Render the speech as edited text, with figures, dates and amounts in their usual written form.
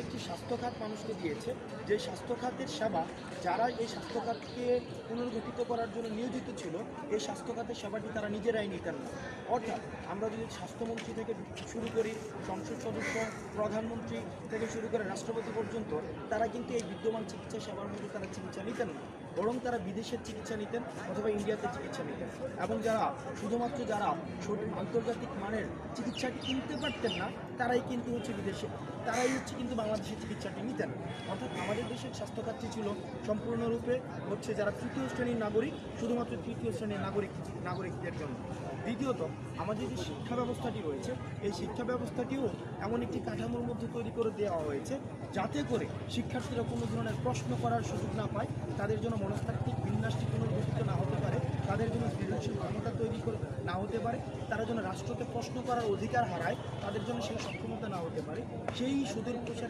একটি স্বাস্থ্যখাত মানুষকে দিয়েছে, যে স্বাস্থ্যখাতের সেবা যারা এই স্বাস্থ্যখাতকে পুনর্গঠিত করার জন্য নিয়োজিত ছিল, এই স্বাস্থ্যখাতের সেবাটি তারা নিজেরাই নিতেন না। অর্থাৎ আমরা যদি স্বাস্থ্যমন্ত্রী থেকে শুরু করি, সংসদ সদস্য, প্রধানমন্ত্রী থেকে শুরু করে রাষ্ট্রপতি পর্যন্ত, তারা কিন্তু এই বিদ্যমান চিকিৎসা সেবার মধ্যে তারা চিকিৎসা নিতেন না, বরং তারা বিদেশের চিকিৎসা নিতেন অথবা ইন্ডিয়াতে চিকিৎসা নিতেন। এবং যারা শুধুমাত্র যারা আন্তর্জাতিক মানের চিকিৎসাটি কিনতে পারতেন না, তারাই কিন্তু কিন্তু বাংলাদেশের চিকিৎসাটি নিতেন। অর্থাৎ আমাদের দেশের স্বাস্থ্যখাতটি ছিল সম্পূর্ণরূপে যারা তৃতীয় শ্রেণীর নাগরিক, শুধুমাত্র তৃতীয় শ্রেণীর নাগরিকদের জন্য। দ্বিতীয়ত, আমাদের যে শিক্ষা ব্যবস্থাটি রয়েছে, এই শিক্ষা ব্যবস্থাটিও এমন একটি কাঠামোর মধ্যে তৈরি করে দেওয়া হয়েছে যাতে করে শিক্ষার্থীরা কোনো ধরনের প্রশ্ন করার সুযোগ না পায়, তাদের জন্য মনস্তাত্ত্বিক বিন্যাসটি পুনর্গঠিত না হতে পারে, তাদের জন্য সৃজনশীল ক্ষমতা তৈরি করে না হতে পারে, তারা যেন রাষ্ট্রকে প্রশ্ন করার অধিকার হারায়, তাদের জন্য সেই সক্ষমতা না হতে পারে, সেই সুদূর প্রসারী